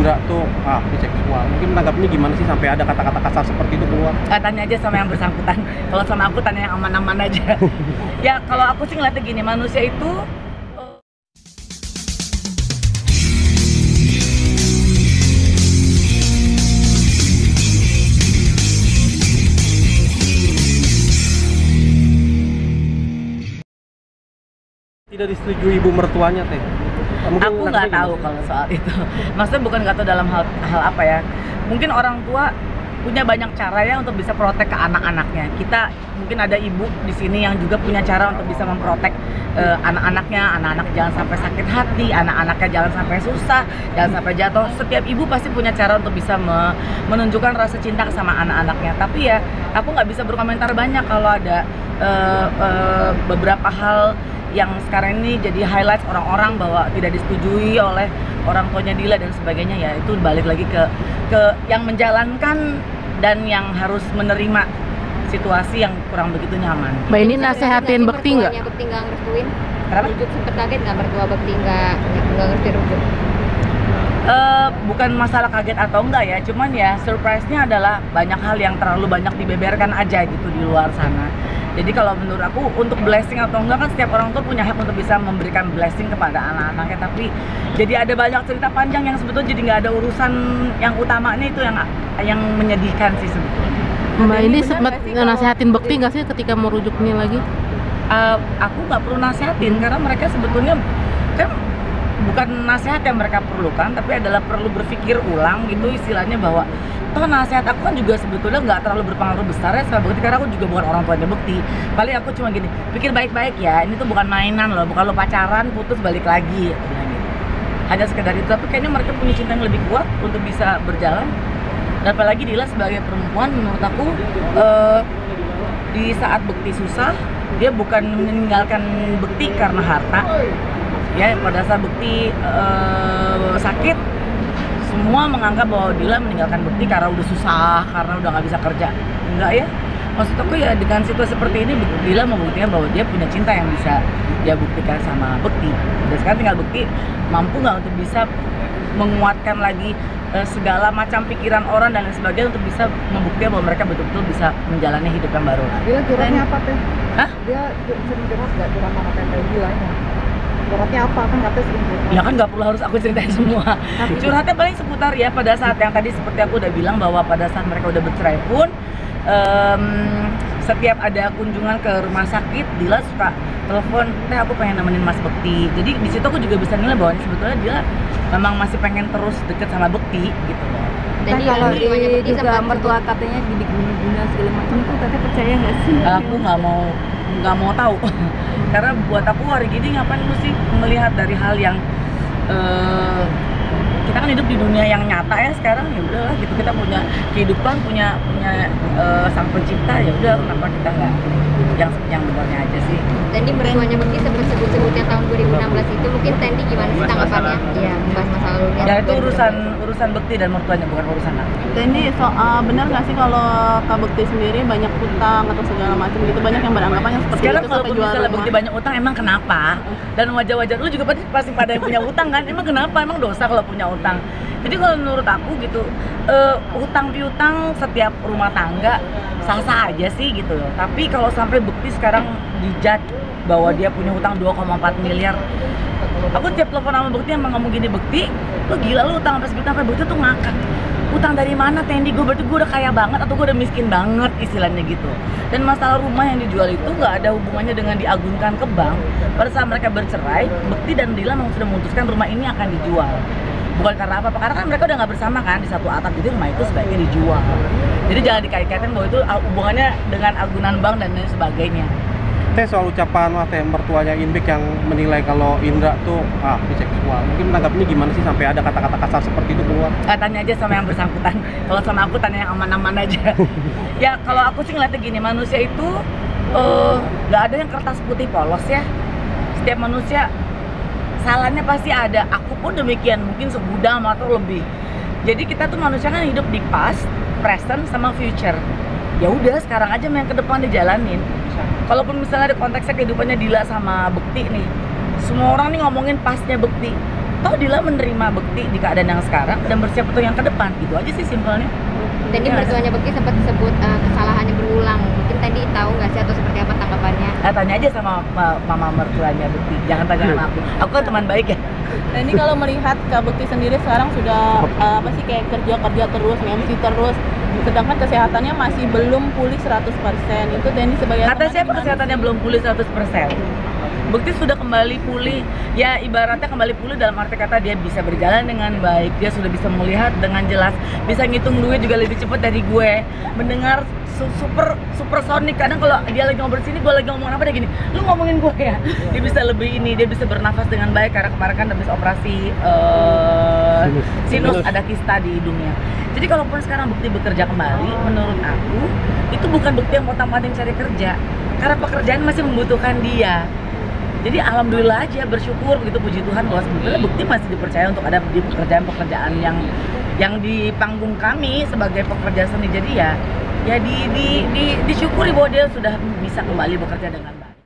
Indra tuh biseksual. Mungkin menanggapinya gimana sih sampai ada kata-kata kasar seperti itu keluar? Tanya aja sama yang bersangkutan. Kalau sama aku tanya yang aman-aman aja. Ya kalau aku sih ngeliatnya gini, manusia itu Tidak disetujui ibu mertuanya teh. Mungkin aku nggak tahu kalau soal itu. Maksudnya bukan nggak tahu dalam hal apa ya. Mungkin orang tua punya banyak cara ya untuk bisa protek ke anak-anaknya. Kita mungkin ada ibu di sini yang juga punya cara untuk bisa memprotek anak-anaknya. Anak-anak jangan sampai sakit hati, anak-anaknya jangan sampai susah, jangan sampai jatuh. Setiap ibu pasti punya cara untuk bisa menunjukkan rasa cinta sama anak-anaknya. Tapi ya aku nggak bisa berkomentar banyak kalau ada beberapa hal yang sekarang ini jadi highlight orang-orang bahwa tidak disetujui oleh orang tuanya Dila dan sebagainya. Ya itu balik lagi ke yang menjalankan dan yang harus menerima situasi yang kurang begitu nyaman. Mbak, ini nasehatin Bekti nggak? Bekti nggak ngerestuin? Kenapa? Rujuk sempet kaget nggak mertua Bekti nggak ngerti rujuk? Bukan masalah kaget atau enggak ya, cuman ya surprise-nya adalah banyak hal yang terlalu banyak dibeberkan aja gitu di luar sana. Jadi kalau menurut aku untuk blessing atau enggak kan setiap orang tuh punya hak untuk bisa memberikan blessing kepada anak-anaknya. Tapi jadi ada banyak cerita panjang yang sebetulnya jadi nggak ada urusan yang utamanya, itu yang menyedihkan sih sebetulnya. Mbak, ini sempat nasehatin Bekti nggak sih ketika mau rujuk ini lagi? Aku nggak perlu nasehatin karena mereka sebetulnya kan bukan nasihat yang mereka perlukan, tapi adalah perlu berpikir ulang gitu istilahnya, bahwa toh nasihat aku kan juga sebetulnya nggak terlalu berpengaruh besar ya sama Bekti karena aku juga bukan orang tuanya Bekti. Paling aku cuma gini, pikir baik-baik ya, ini tuh bukan mainan loh, bukan lo pacaran putus balik lagi gitu. Hanya sekedar itu, tapi kayaknya mereka punya cinta yang lebih kuat untuk bisa berjalan. Dan apalagi Dila sebagai perempuan, menurut aku di saat Bekti susah, dia bukan meninggalkan Bekti karena harta. Ya, pada saat Bekti sakit, semua menganggap bahwa Dila meninggalkan Bekti karena udah susah, karena udah nggak bisa kerja. Enggak ya, maksud aku ya dengan situasi seperti ini Dila membuktikan bahwa dia punya cinta yang bisa dia buktikan sama Bekti. Dan sekarang tinggal Bekti mampu nggak untuk bisa menguatkan lagi segala macam pikiran orang dan lain sebagainya untuk bisa membuktikan bahwa mereka betul-betul bisa menjalani hidup yang baru. Dia curhatnya apa teh? Hah? Dia sering curhat nggak, curhat sama teh Dilanya? Curhatnya apa, kan katanya sering curhat. Ya kan nggak perlu harus aku ceritain semua. Curhatnya paling seputar ya pada saat yang tadi seperti aku udah bilang bahwa pada saat mereka udah bercerai pun setiap ada kunjungan ke rumah sakit Dila suka telepon, teh aku pengen nemenin Mas Bekti. Jadi di situ aku juga bisa nilai bahwa sebetulnya Dila memang masih pengen terus deket sama Bekti gitu loh. Dan kalau mertuanya Bekti juga sempat mertua katanya guna segala macam tuh, teteh percaya nggak sih? Aku nggak mau tahu. Karena buat aku hari gini ngapain lu sih melihat dari hal yang kita kan hidup di dunia yang nyata ya sekarang, ya udahlah gitu, kita punya kehidupan, punya sang pencipta, ya udah kenapa kita nggak yang benarnya aja sih. Tendi mertuanya Bekti sempat sebut-sebutnya tahun 2016 itu, mungkin Tendi gimana sih tanggapannya? Iya, membahas masa lalunya. Ya itu urusan Bekti dan mertuanya, bukan urusan aku. Tendi, benar nggak sih kalau Kak Bekti sendiri banyak utang atau segala macam gitu, banyak yang beranggapannya seperti sekarang itu kalau sampai jual misalnya rumah? Bekti banyak utang, emang kenapa? Dan wajah-wajah lu juga pasti pada yang punya utang kan? Emang kenapa? Emang dosa kalau punya utang? Jadi kalau menurut aku gitu, utang piutang setiap rumah tangga sah-sah aja sih gitu loh. Tapi kalau sampai Bekti sekarang dijudge bahwa dia punya utang 2,4 miliar, aku tiap telepon sama Bekti emang ngomong gini, Bekti, lu gila lu utang sampai segitu, sampai Bekti tuh ngakak. Utang dari mana Tendi? Berarti gue udah kaya banget atau gue udah miskin banget istilahnya gitu. Dan masalah rumah yang dijual itu nggak ada hubungannya dengan diagunkan ke bank. Pada saat mereka bercerai, Bekti dan Dila memang sudah memutuskan rumah ini akan dijual. Bukan karena apa-apa, karena kan mereka udah nggak bersama kan di satu atap, jadi rumah itu sebaiknya dijual. Jadi jangan dikait-kaitkan bahwa itu hubungannya dengan agunan bank dan lain sebagainya. Teh, soal ucapan teh mertuanya Inbek yang menilai kalau Indra tuh biseksual, mungkin menanggapinya gimana sih sampai ada kata-kata kasar seperti itu keluar? Tanya aja sama yang bersangkutan. Kalau sama aku tanya yang aman-aman aja. Ya kalau aku sih ngeliatnya gini, manusia itu nggak ada yang kertas putih polos ya. Setiap manusia salahnya pasti ada. Aku pun demikian, mungkin segudang atau lebih. Jadi kita tuh manusia kan hidup di past, present, sama future. Ya udah sekarang aja yang ke depan dijalanin. Kalaupun misalnya ada konteksnya kehidupannya Dila sama Bekti nih, semua orang nih ngomongin pastnya Bekti. toh Dila menerima Bekti di keadaan yang sekarang dan bersiap untuk yang ke depan. Itu aja sih simpelnya. Tadi mertuanya Bekti sempat sebut kesalahannya berulang. Mungkin tadi tahu nggak sih atau seperti apa tanggapannya? Tanya aja sama mama mertuanya Bekti, jangan tanya sama aku. Aku kan teman baik ya. Nah ini kalau melihat Kak Bekti sendiri sekarang sudah apa sih kayak kerja terus, MC terus, sedangkan kesehatannya masih belum pulih 100%. Itu Tendi sebagai Kata teman siapa gimana kesehatannya sih? belum pulih 100%? Bekti sudah kembali pulih, ya ibaratnya kembali pulih dalam arti kata dia bisa berjalan dengan baik, dia sudah bisa melihat dengan jelas, bisa ngitung duit juga lebih cepat dari gue, mendengar super sonik. Kadang kalau dia lagi ngobrol sini, gue lagi ngomong apa dia gini, lu ngomongin gue ya. Dia bisa lebih ini, dia bisa bernafas dengan baik karena kemarin kan habis operasi sinus, ada kista di hidungnya. Jadi kalaupun sekarang Bekti bekerja kembali, menurut aku itu bukan Bekti yang potong-potong cari kerja, karena pekerjaan masih membutuhkan dia. Jadi alhamdulillah aja, bersyukur begitu, puji Tuhan bahwa sebetulnya Bekti masih dipercaya untuk ada di pekerjaan-pekerjaan yang di panggung kami sebagai pekerja seni. Jadi ya disyukuri bahwa dia sudah bisa kembali bekerja dengan baik.